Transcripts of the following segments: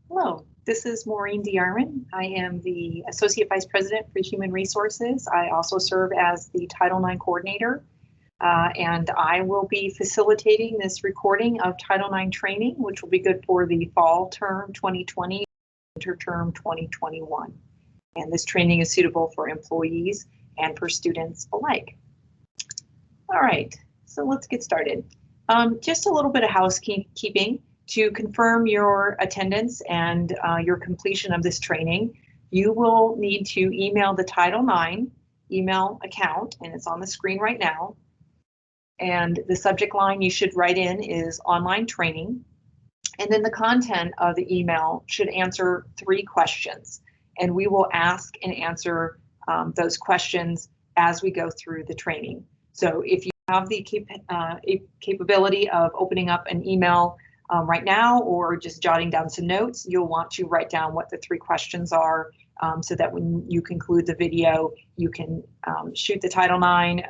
Hello, this is Maureen DeArmond. I am the Associate Vice President for Human Resources. I also serve as the Title IX Coordinator, and I will be facilitating this recording of Title IX training, which will be good for the fall term 2020, winter term 2021. And this training is suitable for employees and for students alike. All right, so let's get started. Just a little bit of housekeeping. To confirm your attendance and your completion of this training, you will need to email the Title IX email account, and it's on the screen right now. And the subject line you should write in is online training. And then the content of the email should answer 3 questions. And we will ask and answer those questions as we go through the training. So if you have the capability of opening up an email right now, or just jotting down some notes, you'll want to write down what the 3 questions are, so that when you conclude the video, you can shoot the Title IX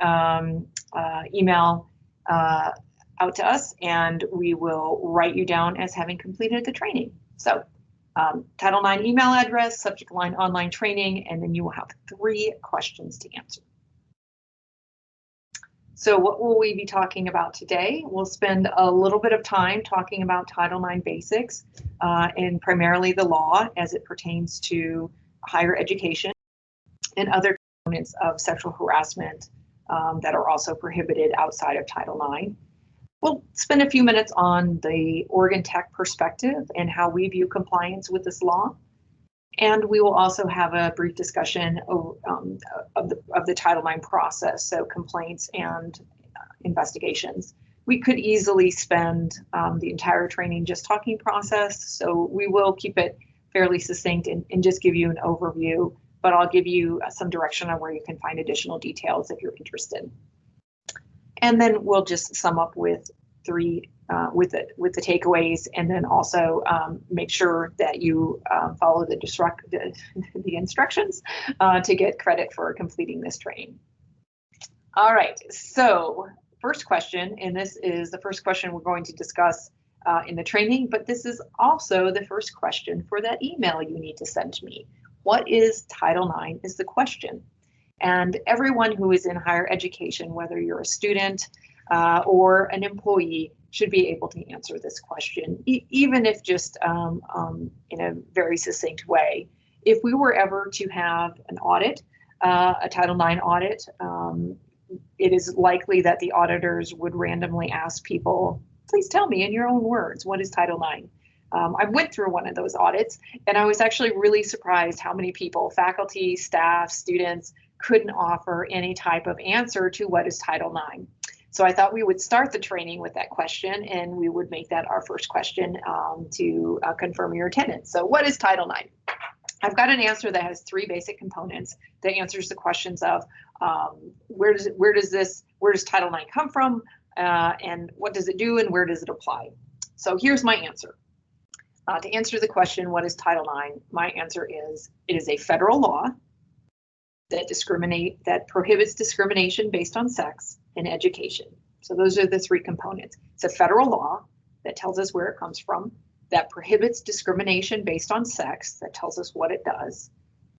email out to us, and we will write you down as having completed the training. So Title IX email address, subject line online training, and then you will have 3 questions to answer. So what will we be talking about today? We'll spend a little bit of time talking about Title IX basics and primarily the law as it pertains to higher education and other components of sexual harassment that are also prohibited outside of Title IX. We'll spend a few minutes on the Oregon Tech perspective and how we view compliance with this law. And we will also have a brief discussion of the Title IX process, so complaints and investigations. We could easily spend the entire training just talking process, so we will keep it fairly succinct and just give you an overview, but I'll give you some direction on where you can find additional details if you're interested. And then we'll just sum up with 3 with the takeaways, and then also make sure that you follow the instructions to get credit for completing this training. All right, so first question, and this is the first question we're going to discuss in the training, but this is also the first question for that email you need to send to me. What is Title IX is the question. And everyone who is in higher education, whether you're a student or an employee, should be able to answer this question, even if just in a very succinct way. If we were ever to have an audit, a Title IX audit, it is likely that the auditors would randomly ask people, please tell me in your own words, what is Title IX? I went through one of those audits, and I was actually really surprised how many people, faculty, staff, students, couldn't offer any type of answer to what is Title IX. So I thought we would start the training with that question, and we would make that our first question to confirm your attendance. So what is Title IX? I've got an answer that has 3 basic components that answers the questions of where does Title IX come from, and what does it do, and where does it apply? So here's my answer. To answer the question, what is Title IX? My answer is, it is a federal law that prohibits discrimination based on sex in education. So those are the 3 components. It's a federal law that tells us where it comes from, that prohibits discrimination based on sex, that tells us what it does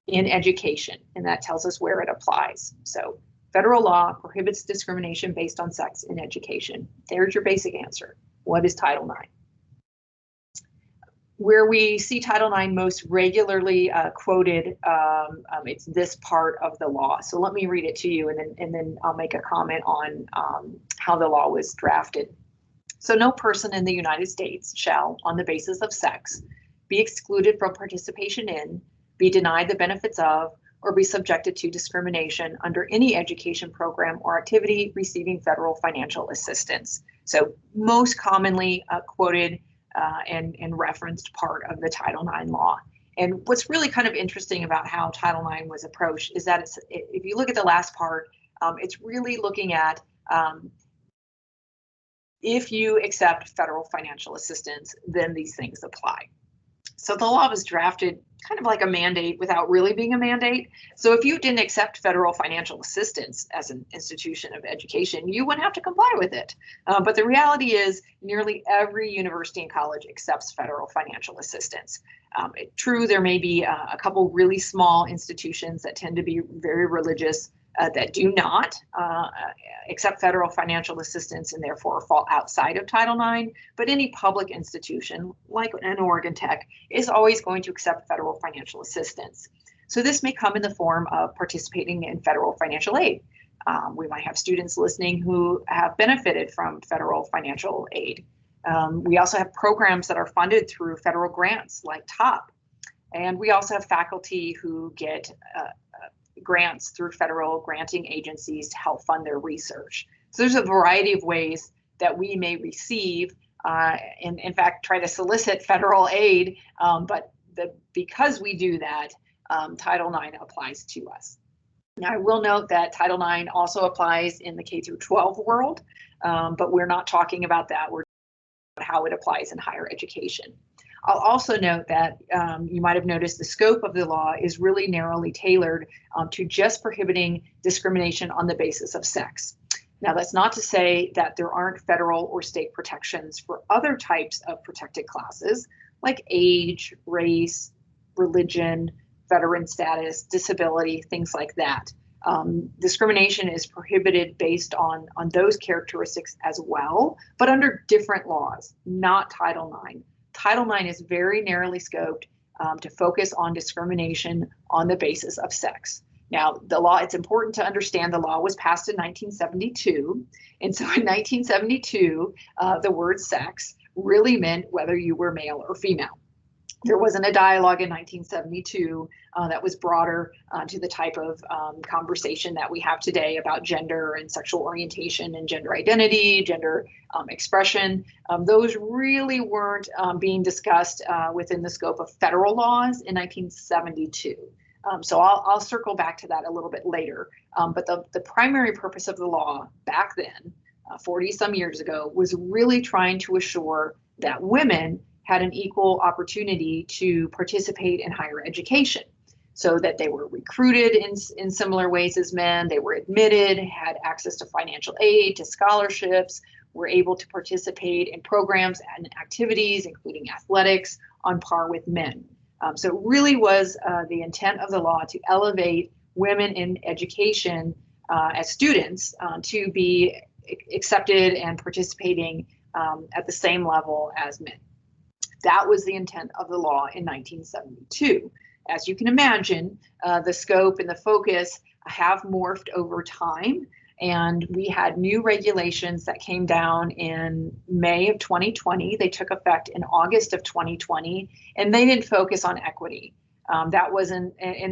in education, and that tells us where it applies. So federal law prohibits discrimination based on sex in education. There's your basic answer. What is Title IX? Where we see Title IX most regularly quoted, it's this part of the law. So let me read it to you, and then I'll make a comment on how the law was drafted. So no person in the United States shall, on the basis of sex, be excluded from participation in, be denied the benefits of, or be subjected to discrimination under any education program or activity receiving federal financial assistance. So most commonly quoted and referenced part of the Title IX law. And what's really kind of interesting about how Title IX was approached is that if you look at the last part, it's really looking at if you accept federal financial assistance, then these things apply. So the law was drafted kind of like a mandate without really being a mandate. So if you didn't accept federal financial assistance as an institution of education, you wouldn't have to comply with it. But the reality is nearly every university and college accepts federal financial assistance. True, there may be a couple really small institutions that tend to be very religious that do not accept federal financial assistance and therefore fall outside of Title IX, but any public institution like an Oregon Tech is always going to accept federal financial assistance. So this may come in the form of participating in federal financial aid. We might have students listening who have benefited from federal financial aid. We also have programs that are funded through federal grants like TOP. And we also have faculty who get grants through federal granting agencies to help fund their research. So there's a variety of ways that we may receive and in fact try to solicit federal aid, but because we do that, Title IX applies to us. Now, I will note that Title IX also applies in the K through 12 world, but we're not talking about that. We're talking about how it applies in higher education. I'll also note that you might have noticed the scope of the law is really narrowly tailored to just prohibiting discrimination on the basis of sex. Now, that's not to say that there aren't federal or state protections for other types of protected classes like age, race, religion, veteran status, disability, things like that. Discrimination is prohibited based on those characteristics as well, but under different laws, not Title IX. Title IX is very narrowly scoped to focus on discrimination on the basis of sex. Now, the law, it's important to understand the law was passed in 1972. And so in 1972, the word sex really meant whether you were male or female. There wasn't a dialogue in 1972 that was broader to the type of conversation that we have today about gender and sexual orientation and gender identity, gender expression. Those really weren't being discussed within the scope of federal laws in 1972. So I'll circle back to that a little bit later. But the primary purpose of the law back then, 40 some years ago, was really trying to assure that women had an equal opportunity to participate in higher education, so that they were recruited in similar ways as men, they were admitted, had access to financial aid, to scholarships, were able to participate in programs and activities, including athletics, on par with men. So it really was the intent of the law to elevate women in education as students to be accepted and participating at the same level as men. That was the intent of the law in 1972. As you can imagine, the scope and the focus have morphed over time, and we had new regulations that came down in May of 2020. They took effect in August of 2020, and they didn't focus on equity. And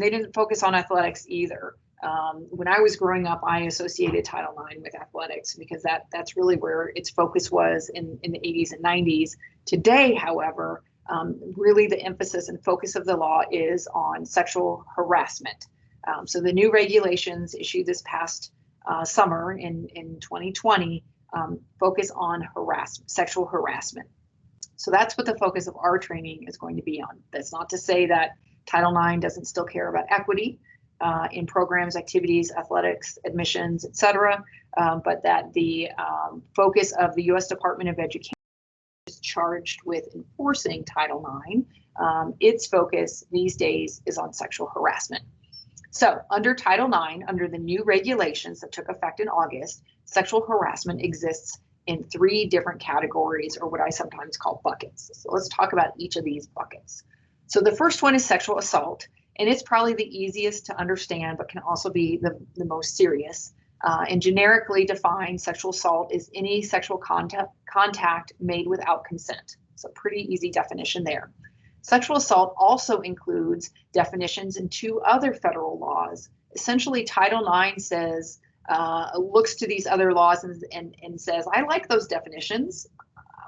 they didn't focus on athletics either. When I was growing up, I associated Title IX with athletics because that's really where its focus was in the 80s and 90s. Today, however, really the emphasis and focus of the law is on sexual harassment. So the new regulations issued this past summer in 2020 focus on sexual harassment. So that's what the focus of our training is going to be on. That's not to say that Title IX doesn't still care about equity in programs, activities, athletics, admissions, et cetera, but that the focus of the U.S. Department of Education is charged with enforcing Title IX. Its focus these days is on sexual harassment. So under Title IX, under the new regulations that took effect in August, sexual harassment exists in 3 different categories, or what I sometimes call buckets. So let's talk about each of these buckets. So the first one is sexual assault, and it's probably the easiest to understand, but can also be the most serious. And generically defined, sexual assault is any sexual contact made without consent. So pretty easy definition there. Sexual assault also includes definitions in 2 other federal laws. Essentially, Title IX says, looks to these other laws and says, I like those definitions.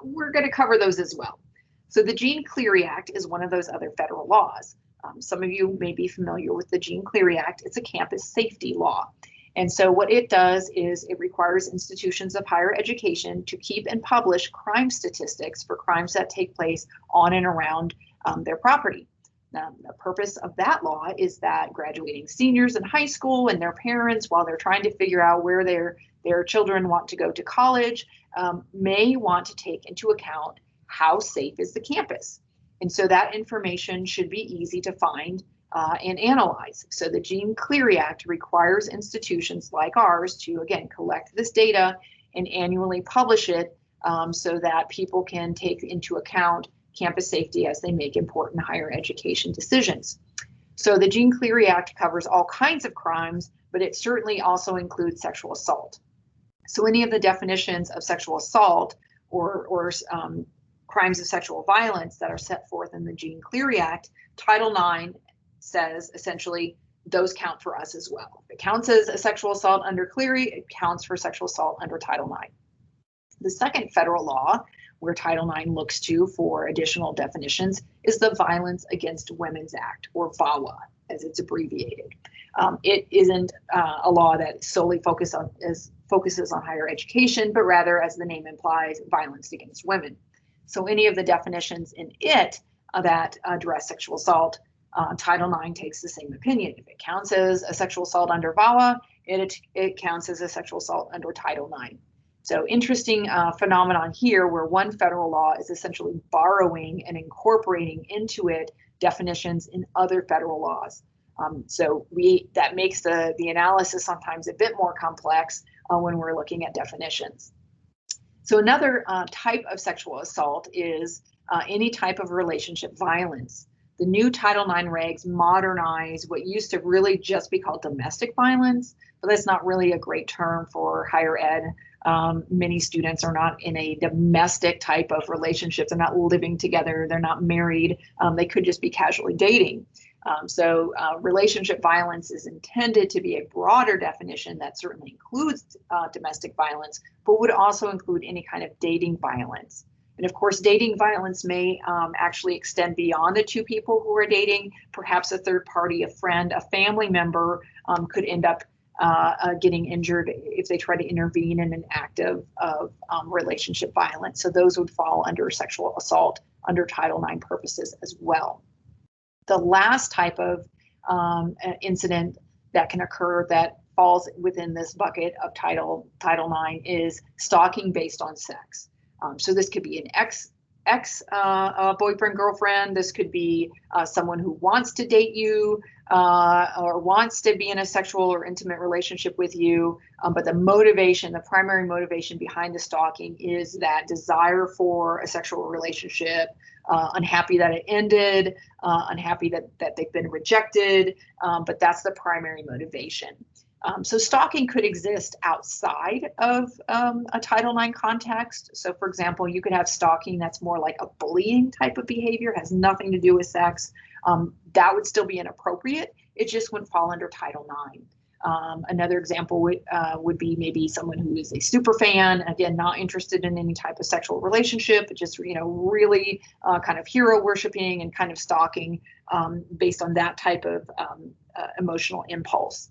We're going to cover those as well. So the Jean Cleary Act is one of those other federal laws. Some of you may be familiar with the Jean Cleary Act. It's a campus safety law. And so what it does is it requires institutions of higher education to keep and publish crime statistics for crimes that take place on and around their property. The purpose of that law is that graduating seniors in high school and their parents, while they're trying to figure out where their children want to go to college, may want to take into account how safe is the campus. And so that information should be easy to find and analyze. So the Jean Cleary Act requires institutions like ours to, again, collect this data and annually publish it so that people can take into account campus safety as they make important higher education decisions. So the Jean Cleary Act covers all kinds of crimes, but it certainly also includes sexual assault. So any of the definitions of sexual assault or crimes of sexual violence that are set forth in the Jean Cleary Act, Title IX says essentially those count for us as well. If it counts as a sexual assault under Cleary, it counts for sexual assault under Title IX. The second federal law where Title IX looks to for additional definitions is the Violence Against Women's Act, or VAWA, as it's abbreviated. It isn't a law that solely focuses on higher education, but rather, as the name implies, violence against women. So any of the definitions in it that address sexual assault, Title IX takes the same opinion. If it counts as a sexual assault under VAWA, it counts as a sexual assault under Title IX. So interesting phenomenon here where one federal law is essentially borrowing and incorporating into it definitions in other federal laws. So that makes the analysis sometimes a bit more complex when we're looking at definitions. So another type of sexual assault is any type of relationship violence. The new Title IX regs modernize what used to really just be called domestic violence, but that's not really a great term for higher ed. Many students are not in a domestic type of relationship. They're not living together. They're not married. They could just be casually dating. So relationship violence is intended to be a broader definition that certainly includes domestic violence, but would also include any kind of dating violence. And of course, dating violence may actually extend beyond the two people who are dating. Perhaps a third party, a friend, a family member could end up getting injured if they try to intervene in an act of relationship violence. So those would fall under sexual assault under Title IX purposes as well. The last type of incident that can occur that falls within this bucket of Title IX is stalking based on sex. So this could be an ex boyfriend, girlfriend. This could be someone who wants to date you or wants to be in a sexual or intimate relationship with you. But the primary motivation behind the stalking is that desire for a sexual relationship, unhappy that it ended, unhappy that they've been rejected. But that's the primary motivation. So stalking could exist outside of a Title IX context. So for example, you could have stalking that's more like a bullying type of behavior, has nothing to do with sex. That would still be inappropriate. It just wouldn't fall under Title IX. Another example would be maybe someone who is a super fan, again, not interested in any type of sexual relationship, but just really kind of hero worshiping and kind of stalking based on that type of emotional impulse.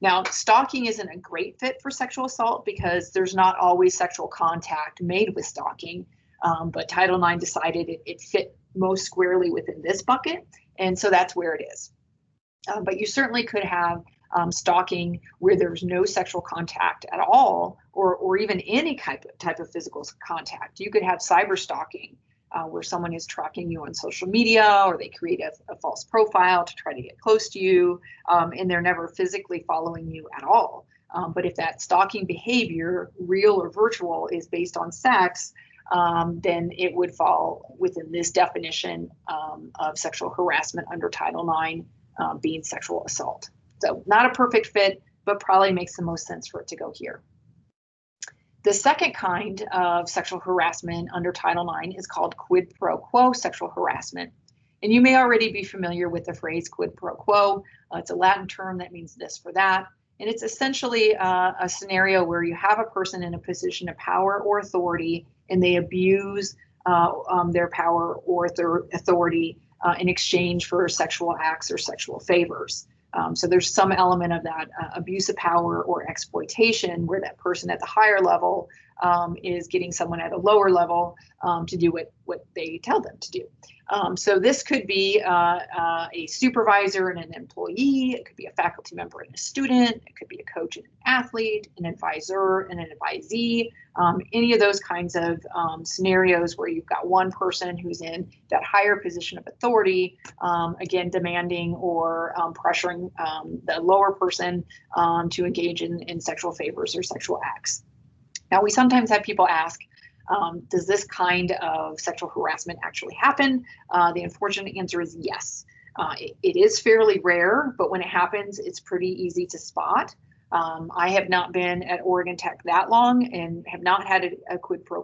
Now, stalking isn't a great fit for sexual assault because there's not always sexual contact made with stalking, but Title IX decided it fit most squarely within this bucket, and so that's where it is. But you certainly could have stalking where there's no sexual contact at all, or even any type of physical contact. You could have cyber stalking, where someone is tracking you on social media, or they create a false profile to try to get close to you, and they're never physically following you at all. But if that stalking behavior, real or virtual, is based on sex, then it would fall within this definition of sexual harassment under Title IX, being sexual assault. So not a perfect fit, but probably makes the most sense for it to go here. The second kind of sexual harassment under Title IX is called quid pro quo sexual harassment. And you may already be familiar with the phrase quid pro quo. It's a Latin term that means this for that. And it's essentially a scenario where you have a person in a position of power or authority, and they abuse their power or authority in exchange for sexual acts or sexual favors. So there's some element of that abuse of power or exploitation where that person at the higher level is getting someone at a lower level to do what they tell them to do. So this could be a supervisor and an employee. It could be a faculty member and a student. It could be a coach and an athlete, an advisor and an advisee. Any of those kinds of scenarios where you've got one person who's in that higher position of authority, again, demanding or pressuring the lower person to engage in sexual favors or sexual acts. Now, we sometimes have people ask, does this kind of sexual harassment actually happen? The unfortunate answer is yes. It is fairly rare, but when it happens, it's pretty easy to spot. I have not been at Oregon Tech that long and have not had a quid pro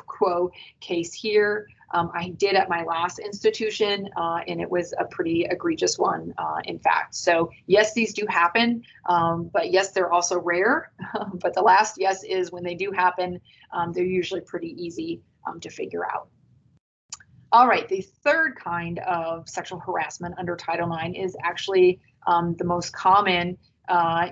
quo case here. I did at my last institution, and it was a pretty egregious one, in fact. So yes, these do happen, but yes, they're also rare. But the last yes is when they do happen, they're usually pretty easy to figure out. All right, the third kind of sexual harassment under Title IX is actually the most common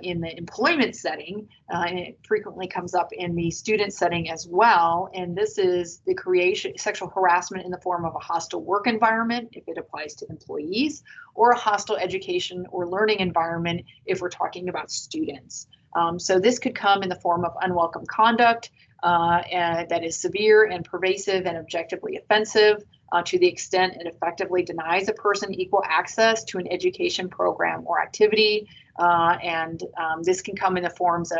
in the employment setting, and it frequently comes up in the student setting as well. And this is the creation sexual harassment in the form of a hostile work environment, if it applies to employees, or a hostile education or learning environment, if we're talking about students. So this could come in the form of unwelcome conduct that is severe and pervasive and objectively offensive to the extent it effectively denies a person equal access to an education program or activity. And this can come in the forms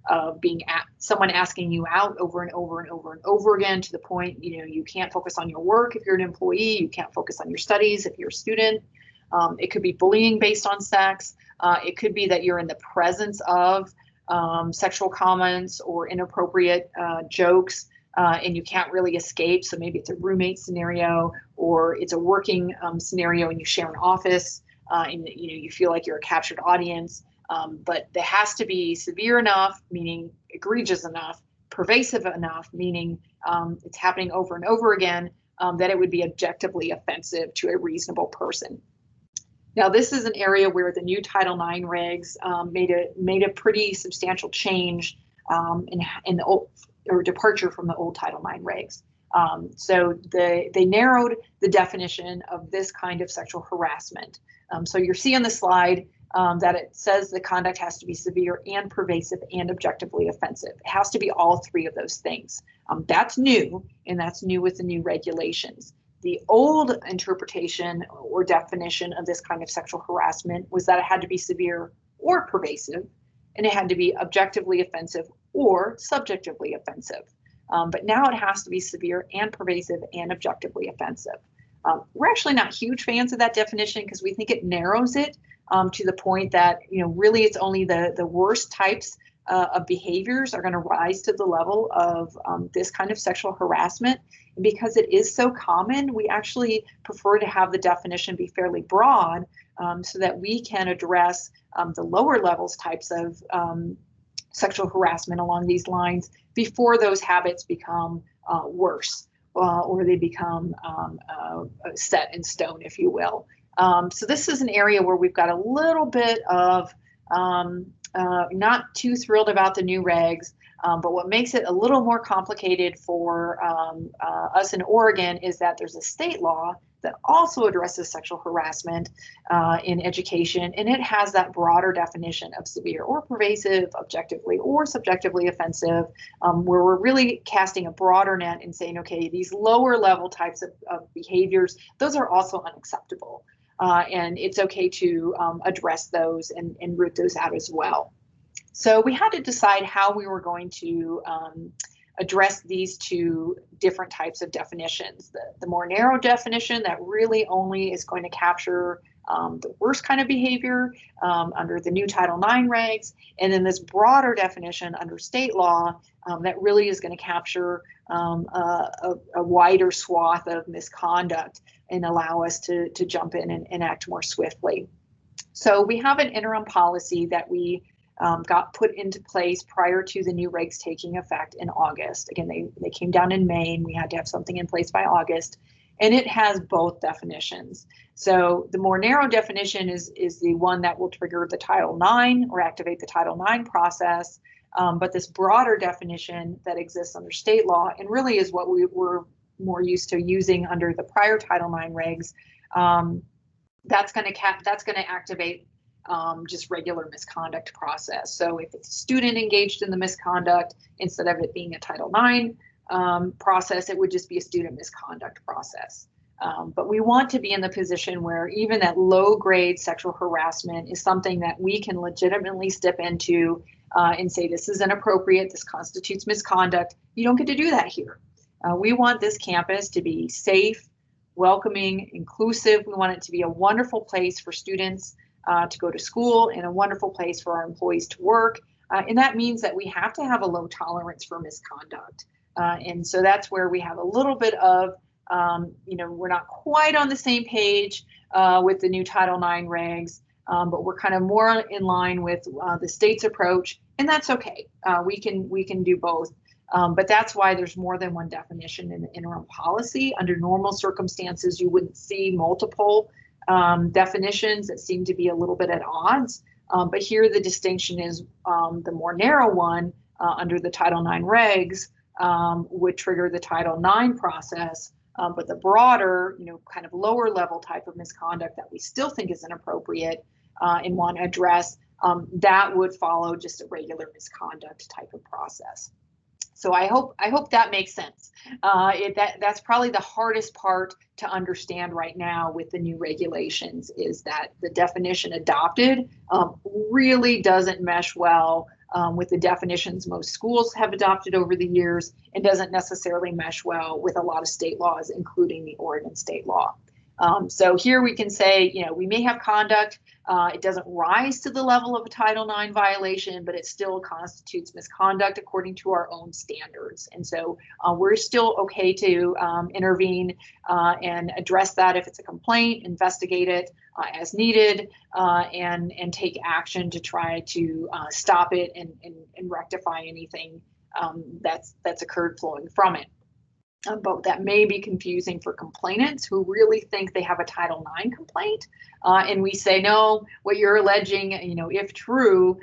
of being someone asking you out over and over and over and over again, to the point, you can't focus on your work if you're an employee, you can't focus on your studies if you're a student. It could be bullying based on sex. It could be that you're in the presence of sexual comments or inappropriate jokes, and you can't really escape. So maybe it's a roommate scenario, or it's a working scenario and you share an office, and you feel like you're a captured audience. But there has to be severe enough, meaning egregious enough, pervasive enough, meaning it's happening over and over again, that it would be objectively offensive to a reasonable person. Now, this is an area where the new Title IX regs made a pretty substantial change in the old, or departure from the old Title IX regs. So they narrowed the definition of this kind of sexual harassment. So you see on the slide that it says the conduct has to be severe and pervasive and objectively offensive. It has to be all three of those things. That's new, and that's new with the new regulations. The old interpretation or definition of this kind of sexual harassment was that it had to be severe or pervasive, and it had to be objectively offensive or subjectively offensive. But now it has to be severe and pervasive and objectively offensive. We're actually not huge fans of that definition because we think it narrows it to the point that, really it's only the worst types of behaviors are going to rise to the level of this kind of sexual harassment. And because it is so common, we actually prefer to have the definition be fairly broad, so that we can address the lower levels types of sexual harassment along these lines before those habits become worse, or they become set in stone, if you will. So this is an area where we've got a little bit of not too thrilled about the new regs, but what makes it a little more complicated for us in Oregon is that there's a state law that also addresses sexual harassment in education, and it has that broader definition of severe or pervasive, objectively or subjectively offensive, where we're really casting a broader net and saying, okay, these lower level types of behaviors, those are also unacceptable. And it's okay to address those and root those out as well. So we had to decide how we were going to address these two different types of definitions. The more narrow definition that really only is going to capture the worst kind of behavior under the new Title IX regs, and then this broader definition under state law that really is going to capture a wider swath of misconduct and allow us to jump in and act more swiftly. So we have an interim policy that we got put into place prior to the new regs taking effect in August. Again, they came down in May, and we had to have something in place by August. And it has both definitions. So the more narrow definition is the one that will trigger the Title IX or activate the Title IX process. But this broader definition that exists under state law, and really is what we were more used to using under the prior Title IX regs, that's going to activate just regular misconduct process. So if it's a student engaged in the misconduct, instead of it being a Title IX process, it would just be a student misconduct process. But we want to be in the position where even that low-grade sexual harassment is something that we can legitimately step into and say, this is inappropriate, this constitutes misconduct. You don't get to do that here. We want this campus to be safe, welcoming, inclusive. We want it to be a wonderful place for students to go to school and a wonderful place for our employees to work. And that means that we have to have a low tolerance for misconduct. And so that's where we have a little bit of, we're not quite on the same page with the new Title IX regs, but we're kind of more in line with the state's approach, and that's okay. We can do both. But that's why there's more than one definition in the interim policy. Under normal circumstances, you wouldn't see multiple definitions that seem to be a little bit at odds. But here the distinction is the more narrow one under the Title IX regs would trigger the Title IX process. But the broader, kind of lower level type of misconduct that we still think is inappropriate and want to address, that would follow just a regular misconduct type of process. So I hope that makes sense. That's probably the hardest part to understand right now with the new regulations, is that the definition adopted really doesn't mesh well with the definitions most schools have adopted over the years, and doesn't necessarily mesh well with a lot of state laws, including the Oregon state law. So here we can say, we may have conduct. It doesn't rise to the level of a Title IX violation, but it still constitutes misconduct according to our own standards. And so we're still okay to intervene and address that if it's a complaint, investigate it as needed, and take action to try to stop it and rectify anything that's occurred flowing from it. But that may be confusing for complainants who really think they have a Title IX complaint, and we say, no, what you're alleging, if true,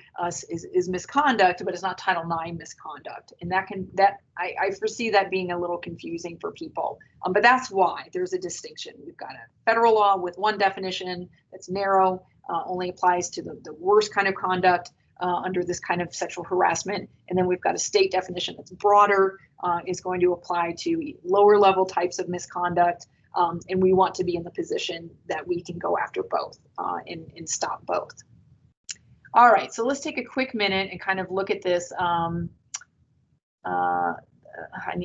is misconduct, but it's not Title IX misconduct, and I foresee that being a little confusing for people. But that's why there's a distinction. We've got a federal law with one definition that's narrow, only applies to the worst kind of conduct under this kind of sexual harassment, and then we've got a state definition that's broader, is going to apply to lower level types of misconduct, and we want to be in the position that we can go after both and stop both. All right, so let's take a quick minute and kind of look at this. I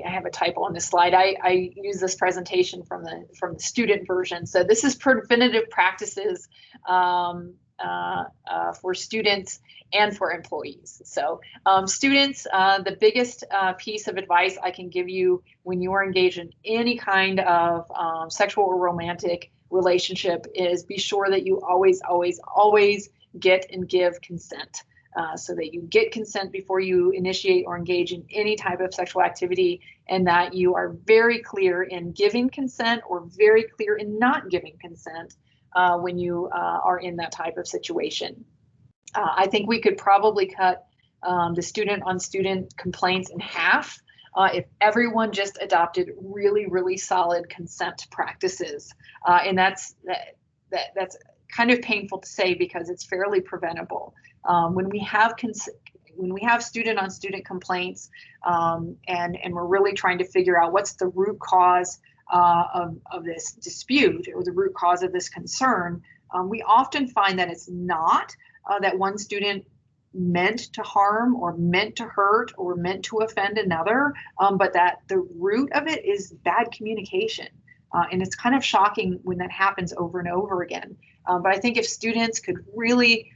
have a typo on this slide. I use this presentation from the student version. So this is preventative practices for students and for employees. So students, the biggest piece of advice I can give you when you are engaged in any kind of sexual or romantic relationship is be sure that you always get and give consent. So that you get consent before you initiate or engage in any type of sexual activity, and that you are very clear in giving consent or very clear in not giving consent when you are in that type of situation. I think we could probably cut the student-on-student complaints in half if everyone just adopted really solid consent practices, and that's kind of painful to say because it's fairly preventable. When we have student-on-student complaints, and we're really trying to figure out what's the root cause of this dispute or the root cause of this concern, we often find that it's not that one student meant to harm or meant to hurt or meant to offend another, but that the root of it is bad communication. And it's kind of shocking when that happens over and over again. But I think if students could really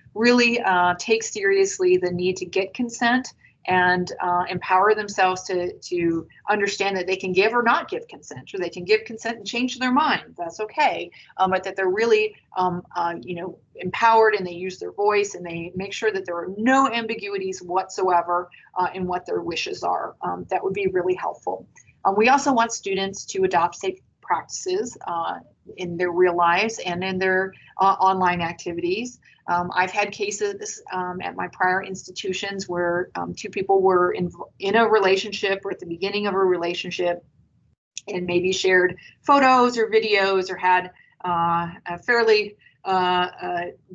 take seriously the need to get consent and empower themselves to understand that they can give or not give consent, or they can give consent and change their mind, that's okay, but that they're really empowered and they use their voice and they make sure that there are no ambiguities whatsoever in what their wishes are. That would be really helpful. We also want students to adopt safe practices in their real lives and in their online activities. I've had cases at my prior institutions where two people were in a relationship or at the beginning of a relationship and maybe shared photos or videos or had a fairly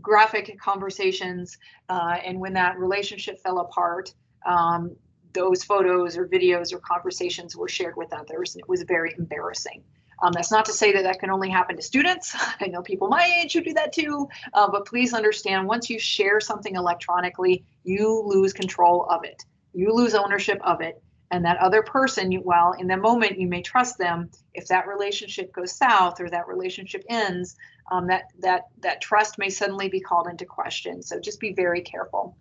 graphic conversations. And when that relationship fell apart, those photos or videos or conversations were shared with others, and it was very embarrassing. That's not to say that that can only happen to students. I know people my age who do that too, but please understand, once you share something electronically, you lose control of it. You lose ownership of it. And that other person, while in the moment you may trust them, if that relationship goes south or that relationship ends, that trust may suddenly be called into question. So just be very careful.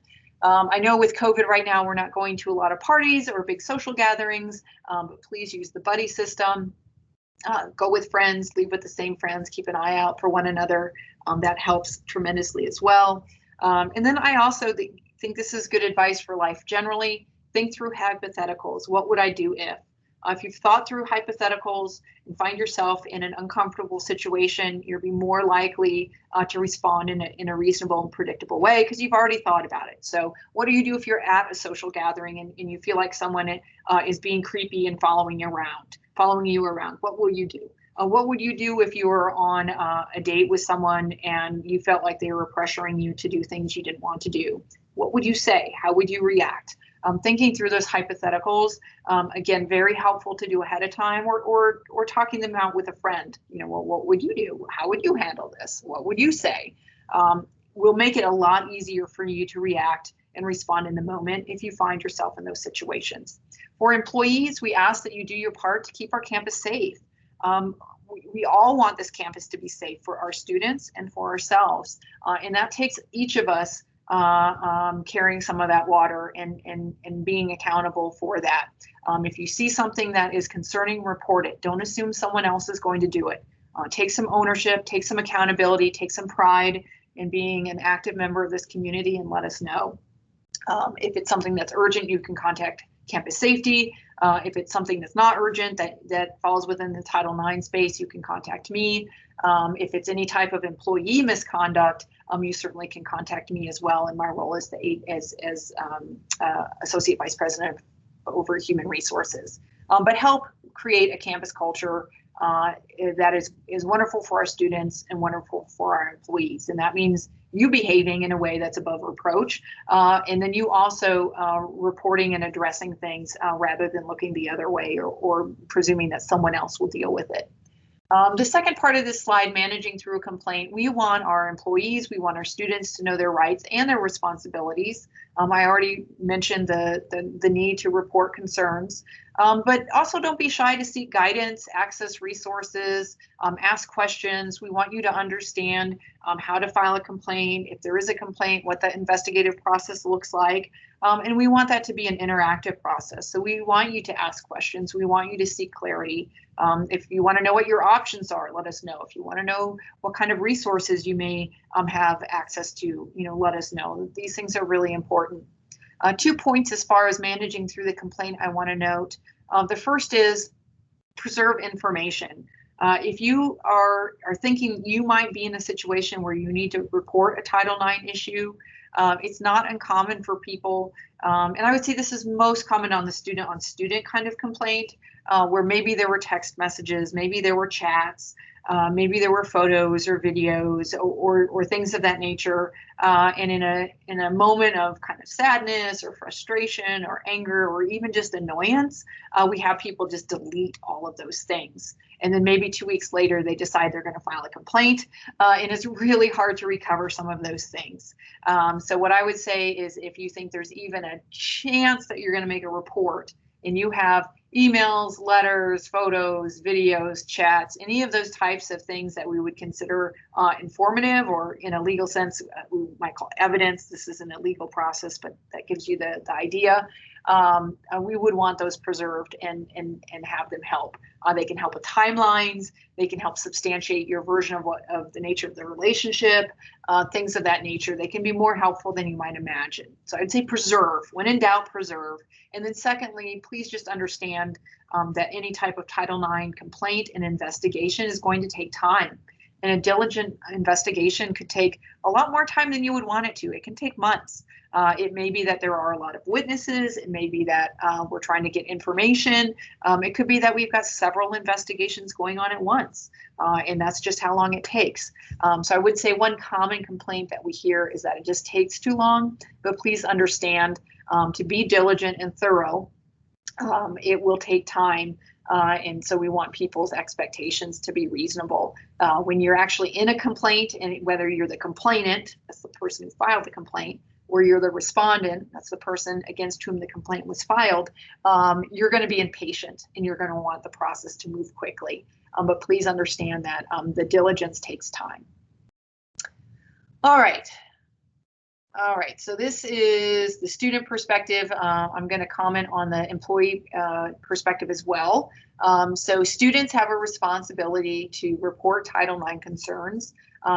I know with COVID right now, we're not going to a lot of parties or big social gatherings, but please use the buddy system. Go with friends, leave with the same friends, keep an eye out for one another. That helps tremendously as well. And then I also think this is good advice for life generally. Think through hypotheticals. What would I do if? If you've thought through hypotheticals and find yourself in an uncomfortable situation, you'll be more likely to respond in a reasonable and predictable way because you've already thought about it. So what do you do if you're at a social gathering and you feel like someone is being creepy and following you around? What will you do? What would you do if you were on a date with someone and you felt like they were pressuring you to do things you didn't want to do? What would you say? How would you react? Thinking through those hypotheticals, again, very helpful to do ahead of time, or talking them out with a friend. Well, what would you do? How would you handle this? What would you say? Will make it a lot easier for you to react and respond in the moment if you find yourself in those situations. For employees, we ask that you do your part to keep our campus safe. We all want this campus to be safe for our students and for ourselves, and that takes each of us carrying some of that water and being accountable for that. If you see something that is concerning, report it. Don't assume someone else is going to do it. Take some ownership, take some accountability, take some pride in being an active member of this community and let us know. If it's something that's urgent, you can contact campus safety. If it's something that's not urgent, that falls within the Title IX space, you can contact me. If it's any type of employee misconduct, you certainly can contact me as well in my role as Associate Vice President over Human Resources. But help create a campus culture that is wonderful for our students and wonderful for our employees. And that means you behaving in a way that's above reproach, and then you also reporting and addressing things rather than looking the other way or presuming that someone else will deal with it. The second part of this slide, managing through a complaint, we want our employees, we want our students to know their rights and their responsibilities. I already mentioned the need to report concerns, but also don't be shy to seek guidance, access resources, ask questions. We want you to understand how to file a complaint, if there is a complaint, what the investigative process looks like. And we want that to be an interactive process. So we want you to ask questions. We want you to seek clarity. If you want to know what your options are, let us know. If you want to know what kind of resources you may have access to, let us know. These things are really important. 2 points as far as managing through the complaint I want to note. The first is preserve information. If you are thinking you might be in a situation where you need to report a Title IX issue, it's not uncommon for people, and I would say this is most common on the student kind of complaint, where maybe there were text messages, maybe there were chats, maybe there were photos or videos or things of that nature. And in a moment of kind of sadness or frustration or anger or even just annoyance, we have people just delete all of those things. And then maybe 2 weeks later, they decide they're going to file a complaint. And it's really hard to recover some of those things. So what I would say is if you think there's even a chance that you're going to make a report and you have emails, letters, photos, videos, chats, any of those types of things that we would consider informative or in a legal sense, we might call evidence. This isn't a legal process, but that gives you the idea. we would want those preserved and have them help. They can help with timelines. They can help substantiate your version of the nature of the relationship, things of that nature. They can be more helpful than you might imagine. So I'd say preserve. When in doubt, preserve. And then secondly, please just understand that any type of Title IX complaint and investigation is going to take time. And a diligent investigation could take a lot more time than you would want it to. It can take months. It may be that there are a lot of witnesses. It may be that we're trying to get information. It could be that we've got several investigations going on at once, and that's just how long it takes. So I would say one common complaint that we hear is that it just takes too long, but please understand to be diligent and thorough. It will take time, and so we want people's expectations to be reasonable. When you're actually in a complaint, and whether you're the complainant, that's the person who filed the complaint, or you're the respondent, that's the person against whom the complaint was filed, you're going to be impatient and you're going to want the process to move quickly. But please understand that the diligence takes time. All right. All right, so this is the student perspective. I'm going to comment on the employee perspective as well. So students have a responsibility to report Title IX concerns.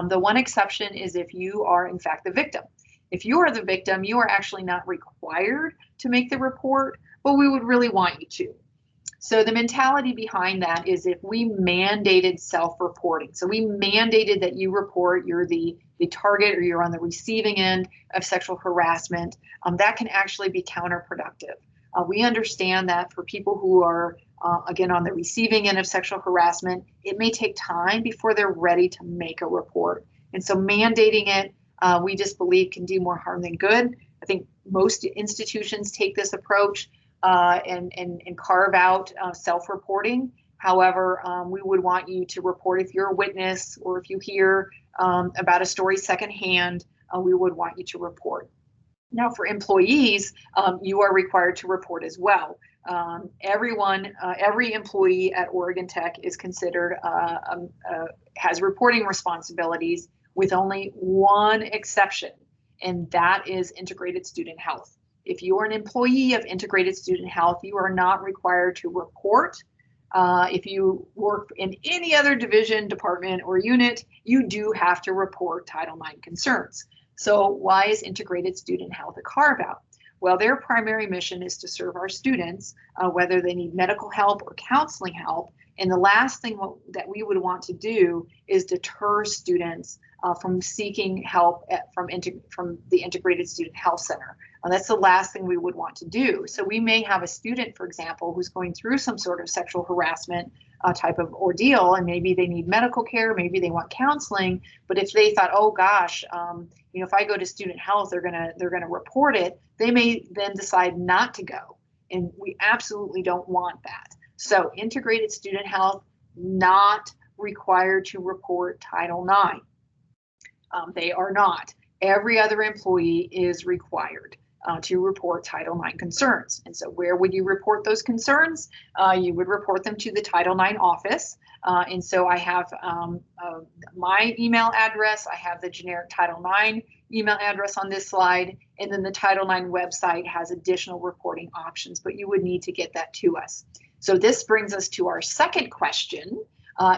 The one exception is if you are in fact the victim. If you are the victim, you are actually not required to make the report, but we would really want you to. So the mentality behind that is if we mandated self-reporting, so we mandated that you report you're the target or you're on the receiving end of sexual harassment, that can actually be counterproductive. We understand that for people who are, again, on the receiving end of sexual harassment, it may take time before they're ready to make a report. And so mandating it, we just believe can do more harm than good. I think most institutions take this approach and carve out self-reporting. However, we would want you to report if you're a witness or if you hear about a story secondhand, we would want you to report. Now for employees, you are required to report as well. Every employee at Oregon Tech is considered, has reporting responsibilities with only one exception, and that is integrated student health. If you are an employee of integrated student health, you are not required to report. If you work in any other division, department, or unit, you do have to report Title IX concerns. So why is integrated student health a carve-out? Well, their primary mission is to serve our students, whether they need medical help or counseling help. And the last thing that we would want to do is deter students from seeking help from the Integrated Student Health Center. That's the last thing we would want to do. So we may have a student, for example, who's going through some sort of sexual harassment type of ordeal, and maybe they need medical care, maybe they want counseling. But if they thought, oh gosh, if I go to student health, they're gonna report it, they may then decide not to go, and we absolutely don't want that. So integrated student health, not required to report Title IX. They are not. Every other employee is required to report Title IX concerns. And so where would you report those concerns? You would report them to the Title IX office. And so I have my email address. I have the generic Title IX email address on this slide. And then the Title IX website has additional reporting options, but you would need to get that to us. So this brings us to our second question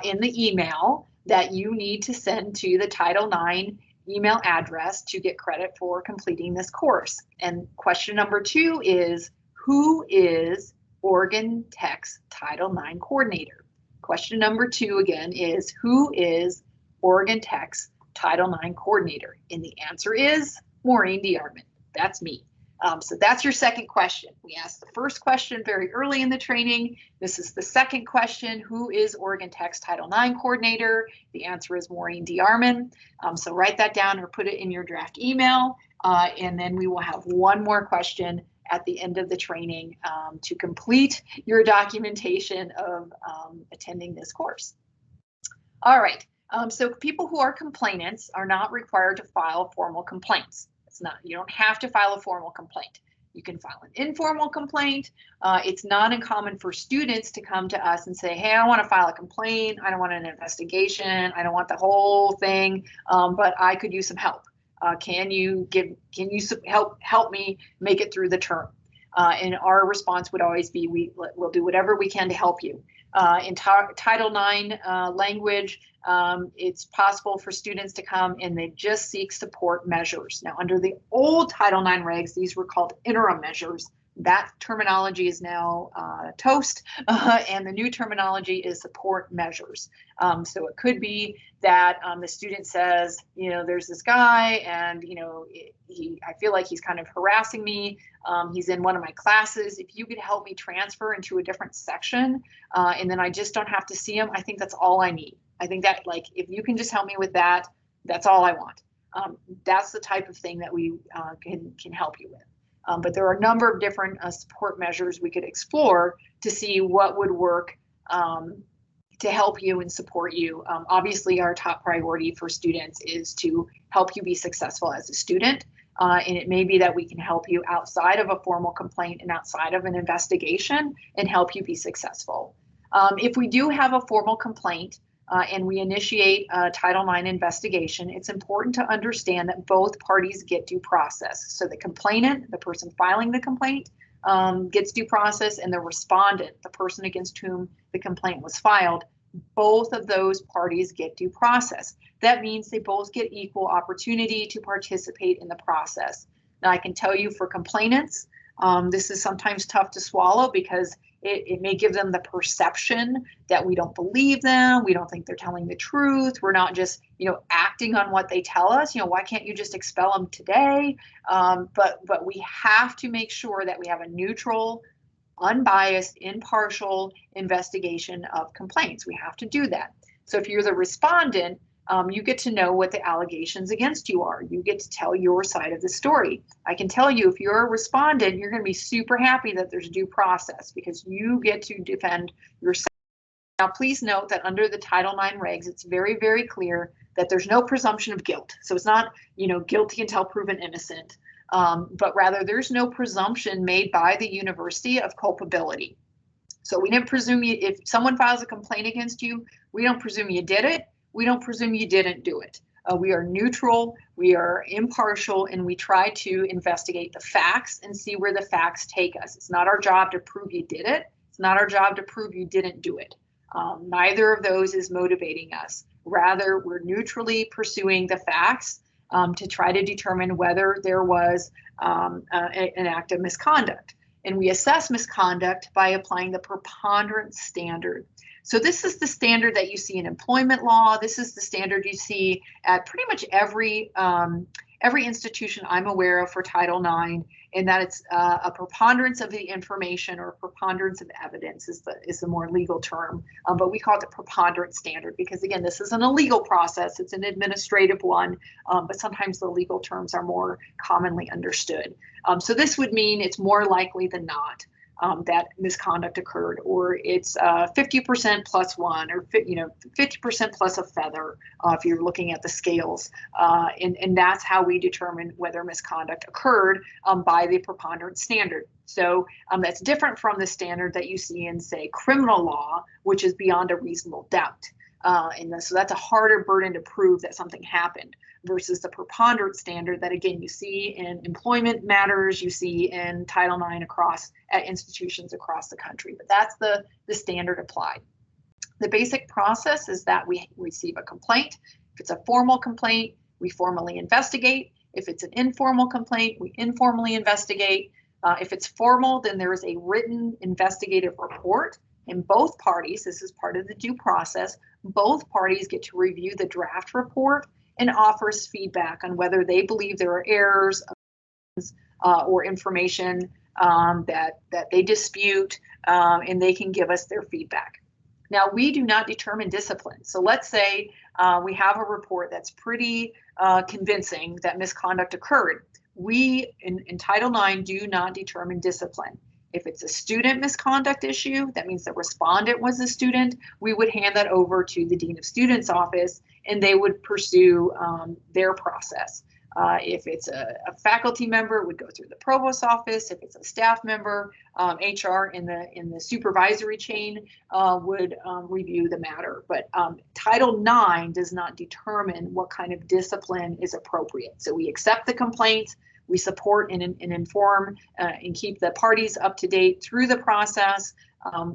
in the email that you need to send to the Title IX email address to get credit for completing this course. And question number 2 is, who is Oregon Tech's Title IX coordinator? Question number 2 again is, who is Oregon Tech's Title IX coordinator? And the answer is Maureen DeArmond. That's me. So that's your second question. We asked the first question very early in the training. This is the second question. Who is Oregon Tech's Title IX coordinator? The answer is Maureen DeArmond. So write that down or put it in your draft email. And then we will have one more question at the end of the training to complete your documentation of attending this course. All right. So people who are complainants are not required to file formal complaints. You don't have to file a formal complaint. You can file an informal complaint. It's not uncommon for students to come to us and say, hey, I want to file a complaint. I don't want an investigation. I don't want the whole thing, but I could use some help. Can you help me make it through the term? And our response would always be, we'll do whatever we can to help you. In Title IX language, it's possible for students to come and they just seek support measures. Now, under the old Title IX regs, these were called interim measures. That terminology is now toast, and the new terminology is support measures. So it could be that the student says, there's this guy, and I feel like he's kind of harassing me. He's in one of my classes. If you could help me transfer into a different section, and then I just don't have to see him, I think that's all I need. I think that, like, if you can just help me with that, that's all I want. That's the type of thing that we can help you with. But there are a number of different support measures we could explore to see what would work to help you and support you. Obviously, our top priority for students is to help you be successful as a student. And it may be that we can help you outside of a formal complaint and outside of an investigation and help you be successful. If we do have a formal complaint, and we initiate a Title IX investigation, it's important to understand that both parties get due process. So the complainant, the person filing the complaint, gets due process, and the respondent, the person against whom the complaint was filed, both of those parties get due process. That means they both get equal opportunity to participate in the process. Now, I can tell you for complainants, this is sometimes tough to swallow because it may give them the perception that we don't believe them. We don't think they're telling the truth. We're not just, acting on what they tell us. Why can't you just expel them today? But we have to make sure that we have a neutral, unbiased, impartial investigation of complaints. We have to do that. So if you're the respondent, you get to know what the allegations against you are. You get to tell your side of the story. I can tell you, if you're a respondent, you're going to be super happy that there's due process because you get to defend yourself. Now, please note that under the Title IX regs, it's very, very clear that there's no presumption of guilt. So it's not, guilty until proven innocent, but rather there's no presumption made by the university of culpability. So we didn't presume if someone files a complaint against you, we don't presume you did it. We don't presume you didn't do it. We are neutral, we are impartial, and we try to investigate the facts and see where the facts take us. It's not our job to prove you did it. It's not our job to prove you didn't do it. Neither of those is motivating us. Rather, we're neutrally pursuing the facts to try to determine whether there was an act of misconduct. And we assess misconduct by applying the preponderance standard. So this is the standard that you see in employment law. This is the standard you see at pretty much every institution I'm aware of for Title IX, and that it's a preponderance of the information, or preponderance of evidence is the more legal term. But we call it the preponderance standard because, again, this isn't a legal process, it's an administrative one, but sometimes the legal terms are more commonly understood. So this would mean it's more likely than not that misconduct occurred, or it's 50% plus one, or 50% plus a feather if you're looking at the scales, and that's how we determine whether misconduct occurred by the preponderance standard. So that's different from the standard that you see in, say, criminal law, which is beyond a reasonable doubt. So that's a harder burden to prove that something happened versus the preponderance standard that, again, you see in employment matters, you see in Title IX at institutions across the country. But that's the standard applied. The basic process is that we receive a complaint. If it's a formal complaint, we formally investigate. If it's an informal complaint, we informally investigate. If it's formal, then there is a written investigative report. And both parties, this is part of the due process, both parties get to review the draft report and offers feedback on whether they believe there are errors or information that they dispute, and they can give us their feedback. Now, we do not determine discipline. So let's say we have a report that's pretty convincing that misconduct occurred. We, in Title IX, do not determine discipline. If it's a student misconduct issue, that means the respondent was a student, we would hand that over to the Dean of Students office and they would pursue their process. If it's a faculty member, it would go through the provost office. If it's a staff member, HR in the supervisory chain would review the matter. But Title IX does not determine what kind of discipline is appropriate. So we accept the complaint, We support and inform and keep the parties up to date through the process.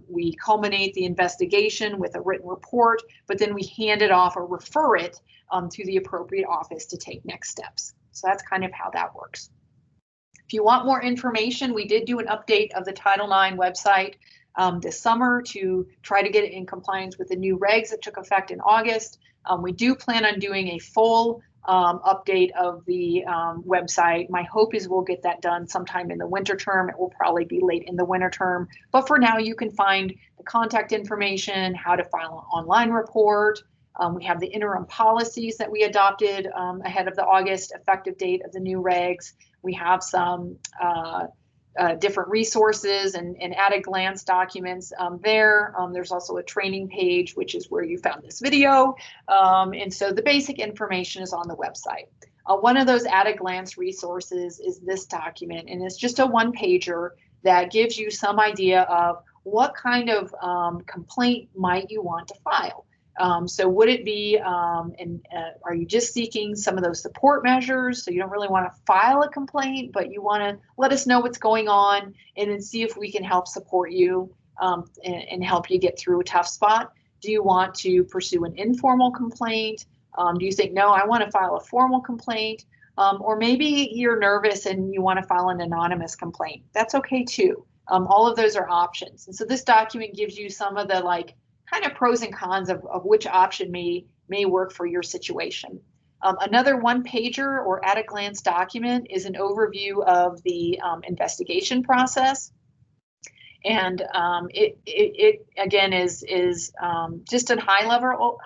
We culminate the investigation with a written report, but then we hand it off or refer it to the appropriate office to take next steps. So that's kind of how that works. If you want more information, we did do an update of the Title IX website this summer to try to get it in compliance with the new regs that took effect in August. We do plan on doing a full update of the website. My hope is we'll get that done sometime in the winter term. It will probably be late in the winter term, but for now you can find the contact information, how to file an online report. We have the interim policies that we adopted ahead of the August effective date of the new regs. We have some different resources and at-a-glance documents there. There's also a training page, which is where you found this video. And so the basic information is on the website. One of those at-a-glance resources is this document, and it's just a one-pager that gives you some idea of what kind of complaint might you want to file. So would it be, are you just seeking some of those support measures? So you don't really want to file a complaint, but you want to let us know what's going on and then see if we can help support you and help you get through a tough spot. Do you want to pursue an informal complaint? Do you think, no, I want to file a formal complaint? Or maybe you're nervous and you want to file an anonymous complaint. That's okay too. All of those are options. And so this document gives you some of the kind of pros and cons of which option may work for your situation. Another one-pager or at-a-glance document is an overview of the investigation process. And it again is just a high level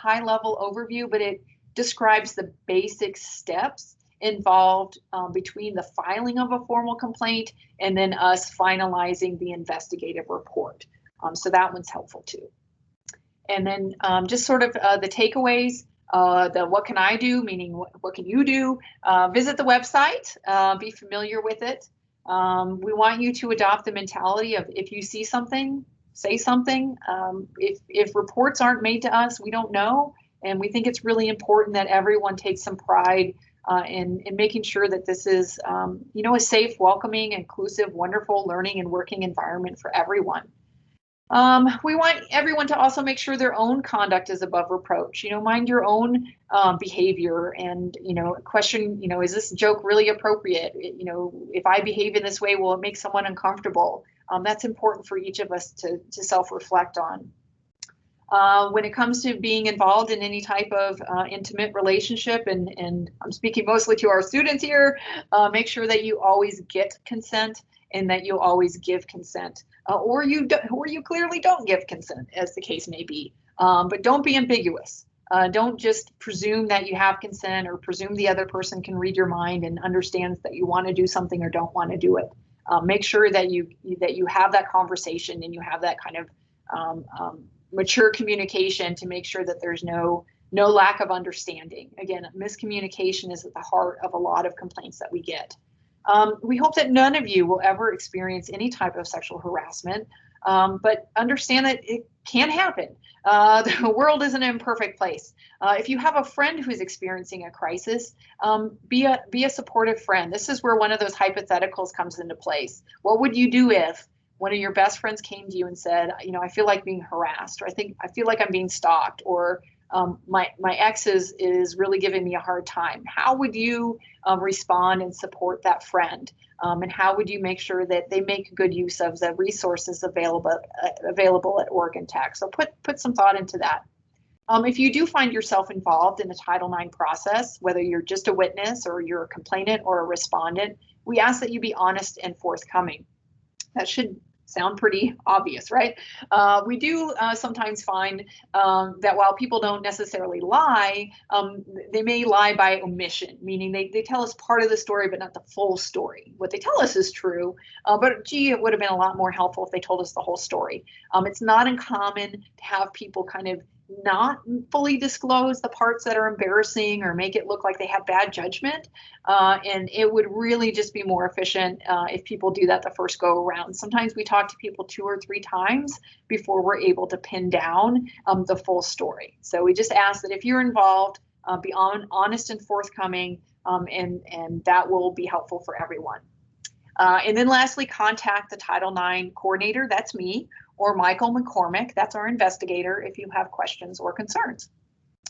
overview, but it describes the basic steps involved between the filing of a formal complaint and then us finalizing the investigative report. So that one's helpful too. And then just sort of the takeaways, the what can I do, meaning what can you do? Visit the website, be familiar with it. We want you to adopt the mentality of if you see something, say something. If reports aren't made to us, we don't know. And we think it's really important that everyone takes some pride in making sure that this is a safe, welcoming, inclusive, wonderful learning and working environment for everyone. We want everyone to also make sure their own conduct is above reproach. Mind your own behavior and, question, is this joke really appropriate? If I behave in this way, will it make someone uncomfortable? That's important for each of us to self-reflect on. When it comes to being involved in any type of intimate relationship, and I'm speaking mostly to our students here, make sure that you always get consent and that you always give consent. Or you clearly don't give consent, as the case may be. But don't be ambiguous. Don't just presume that you have consent or presume the other person can read your mind and understands that you want to do something or don't want to do it. Make sure that you have that conversation and you have that kind of mature communication to make sure that there's no lack of understanding. Again, miscommunication is at the heart of a lot of complaints that we get. We hope that none of you will ever experience any type of sexual harassment, but understand that it can happen. The world is an imperfect place. If you have a friend who's experiencing a crisis, be a supportive friend. This is where one of those hypotheticals comes into place. What would you do if one of your best friends came to you and said, I feel like being harassed, or I feel like I'm being stalked, or my ex is really giving me a hard time? How would you respond and support that friend? And how would you make sure that they make good use of the resources available at Oregon Tech? So put some thought into that. If you do find yourself involved in the Title IX process, whether you're just a witness or you're a complainant or a respondent, we ask that you be honest and forthcoming. That should sound pretty obvious, right? We do sometimes find that while people don't necessarily lie, they may lie by omission, meaning they tell us part of the story, but not the full story. What they tell us is true, but gee, it would have been a lot more helpful if they told us the whole story. It's not uncommon to have people kind of not fully disclose the parts that are embarrassing or make it look like they have bad judgment. And it would really just be more efficient if people do that the first go around. Sometimes we talk to people 2 or 3 times before we're able to pin down the full story. So we just ask that if you're involved, be honest and forthcoming. and that will be helpful for everyone. And then lastly, contact the Title IX coordinator, that's me, or Michael McCormick, that's our investigator, if you have questions or concerns.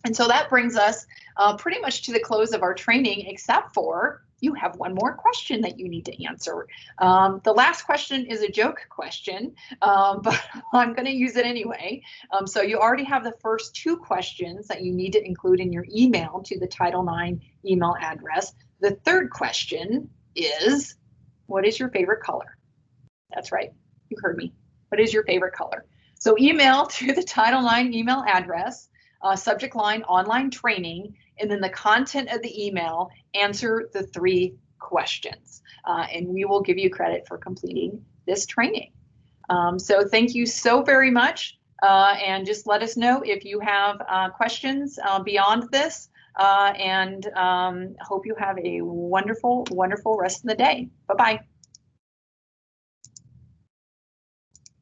And so that brings us pretty much to the close of our training, except for you have one more question that you need to answer. The last question is a joke question, but I'm going to use it anyway. So you already have the first two questions that you need to include in your email to the Title IX email address. The third question is, what is your favorite color? That's right, you heard me. What is your favorite color? So email to the Title IX email address, subject line online training, and then the content of the email, answer the 3 questions, and we will give you credit for completing this training. So thank you so very much, and just let us know if you have questions beyond this, and hope you have a wonderful, wonderful rest of the day. Bye-bye.